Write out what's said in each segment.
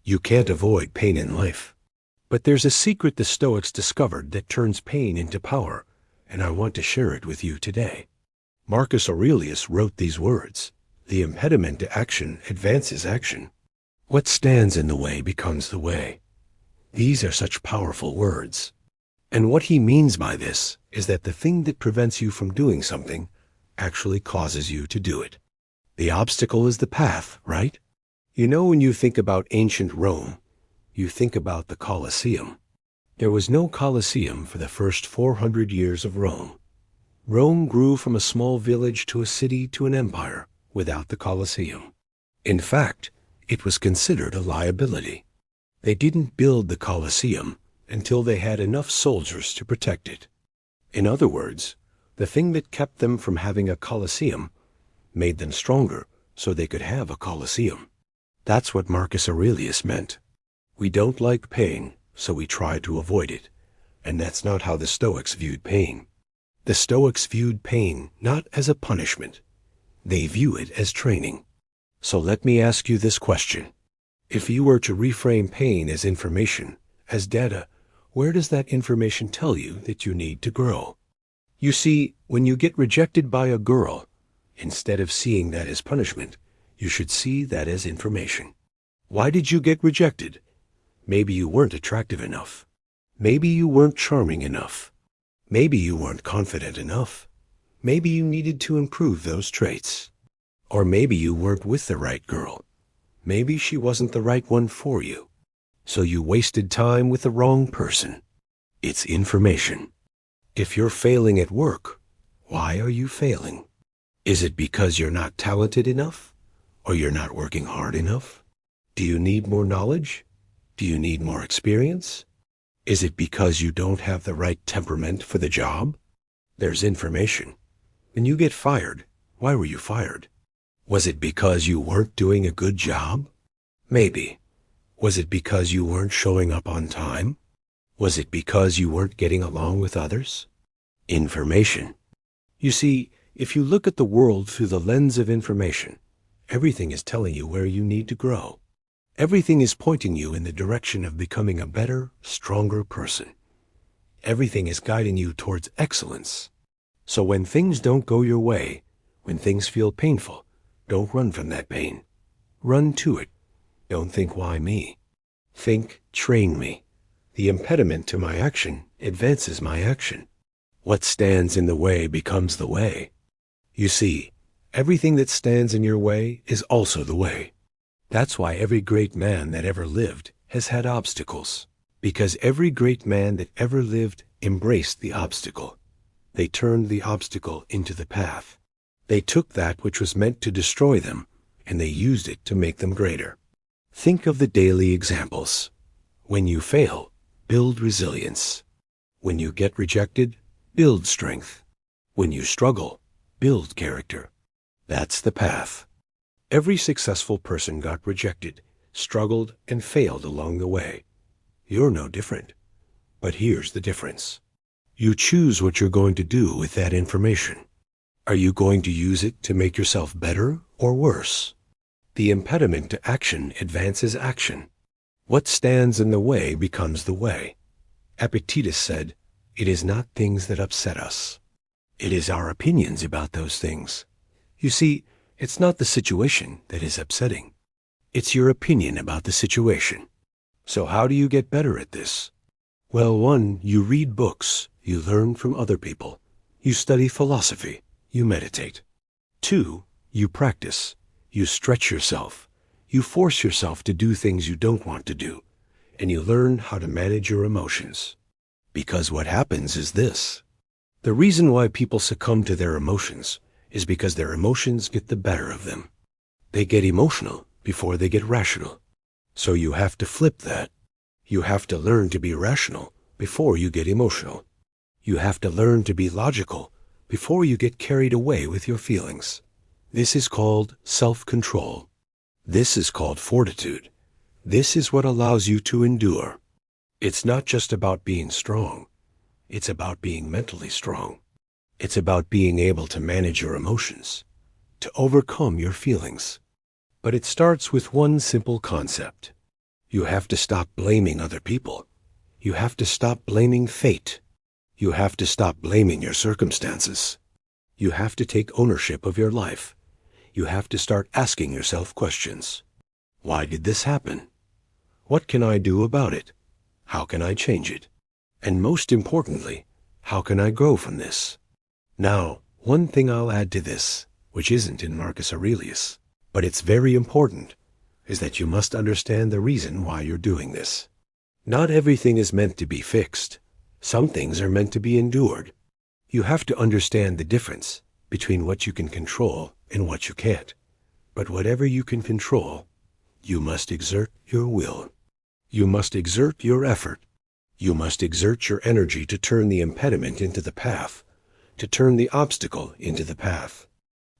You can't avoid pain in life. But there's a secret the Stoics discovered that turns pain into power, and I want to share it with you today. Marcus Aurelius wrote these words: "The impediment to action advances action. What stands in the way becomes the way." These are such powerful words. And what he means by this is that the thing that prevents you from doing something actually causes you to do it. The obstacle is the path, right? You know, when you think about ancient Rome, you think about the Colosseum. There was no Colosseum for the first 400 years of Rome. Rome grew from a small village to a city to an empire without the Colosseum. In fact, it was considered a liability. They didn't build the Colosseum until they had enough soldiers to protect it. In other words, the thing that kept them from having a Colosseum made them stronger so they could have a Colosseum. That's what Marcus Aurelius meant. We don't like pain, so we try to avoid it. And that's not how the Stoics viewed pain. The Stoics viewed pain not as a punishment. They view it as training. So let me ask you this question. If you were to reframe pain as information, as data, where does that information tell you that you need to grow? You see, when you get rejected by a girl, instead of seeing that as punishment, you should see that as information. Why did you get rejected? Maybe you weren't attractive enough. Maybe you weren't charming enough. Maybe you weren't confident enough. Maybe you needed to improve those traits. Or maybe you weren't with the right girl. Maybe she wasn't the right one for you. So you wasted time with the wrong person. It's information. If you're failing at work, why are you failing? Is it because you're not talented enough? Or you're not working hard enough? Do you need more knowledge? Do you need more experience? Is it because you don't have the right temperament for the job? There's information. When you get fired, why were you fired? Was it because you weren't doing a good job? Maybe. Was it because you weren't showing up on time? Was it because you weren't getting along with others? Information. You see, if you look at the world through the lens of information, everything is telling you where you need to grow. Everything is pointing you in the direction of becoming a better, stronger person. Everything is guiding you towards excellence. So when things don't go your way, when things feel painful, don't run from that pain. Run to it. Don't think, why me? Think, train me. The impediment to my action advances my action. What stands in the way becomes the way. You see, everything that stands in your way is also the way. That's why every great man that ever lived has had obstacles. Because every great man that ever lived embraced the obstacle. They turned the obstacle into the path. They took that which was meant to destroy them, and they used it to make them greater. Think of the daily examples. When you fail, build resilience. When you get rejected, build strength. When you struggle, build character. That's the path. Every successful person got rejected, struggled, and failed along the way. You're no different. But here's the difference. You choose what you're going to do with that information. Are you going to use it to make yourself better or worse? The impediment to action advances action. What stands in the way becomes the way. Epictetus said, "It is not things that upset us. It is our opinions about those things." You see, it's not the situation that is upsetting. It's your opinion about the situation. So how do you get better at this? Well, 1, you read books, you learn from other people. You study philosophy, you meditate. 2, you practice. You stretch yourself. You force yourself to do things you don't want to do. And you learn how to manage your emotions. Because what happens is this. The reason why people succumb to their emotions is because their emotions get the better of them. They get emotional before they get rational. So you have to flip that. You have to learn to be rational before you get emotional. You have to learn to be logical before you get carried away with your feelings. This is called self-control. This is called fortitude. This is what allows you to endure. It's not just about being strong. It's about being mentally strong. It's about being able to manage your emotions, to overcome your feelings. But it starts with one simple concept. You have to stop blaming other people. You have to stop blaming fate. You have to stop blaming your circumstances. You have to take ownership of your life. You have to start asking yourself questions. Why did this happen? What can I do about it? How can I change it? And most importantly, how can I grow from this? Now, one thing I'll add to this, which isn't in Marcus Aurelius, but it's very important, is that you must understand the reason why you're doing this. Not everything is meant to be fixed. Some things are meant to be endured. You have to understand the difference between what you can control and what you can't. But whatever you can control, you must exert your will. You must exert your effort. You must exert your energy to turn the impediment into the path, to turn the obstacle into the path.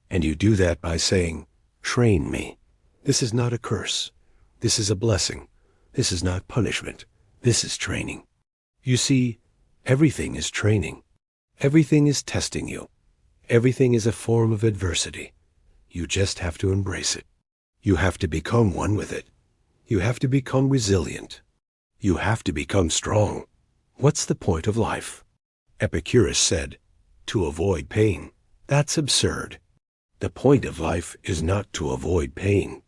And you do that by saying, "Train me. This is not a curse. This is a blessing. This is not punishment. This is training." You see, everything is training. Everything is testing you. Everything is a form of adversity. You just have to embrace it. You have to become one with it. You have to become resilient. You have to become strong. What's the point of life? Epictetus said, "To avoid pain." That's absurd. The point of life is not to avoid pain.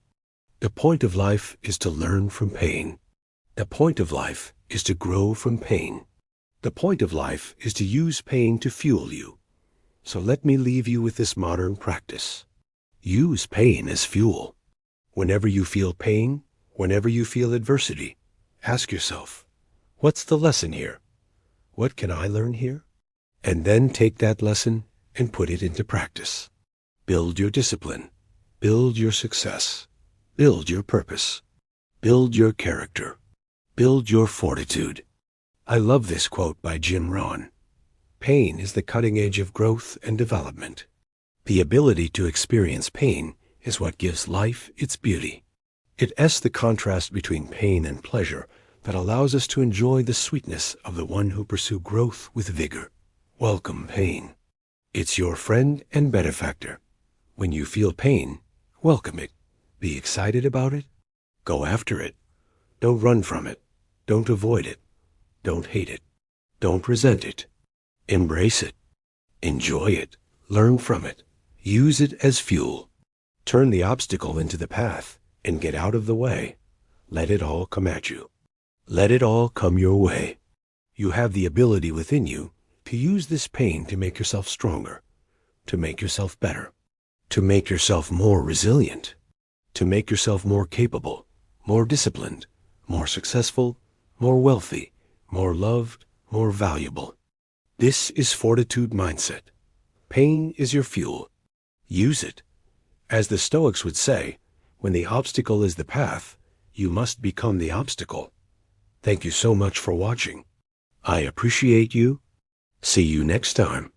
The point of life is to learn from pain. The point of life is to grow from pain. The point of life is to use pain to fuel you. So let me leave you with this modern practice. Use pain as fuel. Whenever you feel pain, whenever you feel adversity, ask yourself, what's the lesson here? What can I learn here? And then take that lesson and put it into practice. Build your discipline. Build your success. Build your purpose. Build your character. Build your fortitude. I love this quote by Jim Rohn. Pain is the cutting edge of growth and development. The ability to experience pain is what gives life its beauty. It's the contrast between pain and pleasure that allows us to enjoy the sweetness of the one who pursue growth with vigor. Welcome pain. It's your friend and benefactor. When you feel pain, welcome it. Be excited about it. Go after it. Don't run from it. Don't avoid it. Don't hate it. Don't resent it. Embrace it. Enjoy it. Learn from it. Use it as fuel. Turn the obstacle into the path and get out of the way. Let it all come at you. Let it all come your way. You have the ability within you to use this pain to make yourself stronger, to make yourself better, to make yourself more resilient, to make yourself more capable, more disciplined, more successful, more wealthy, more loved, more valuable. This is Fortitude Mindset. Pain is your fuel. Use it. As the Stoics would say, when the obstacle is the path, you must become the obstacle. Thank you so much for watching. I appreciate you. See you next time.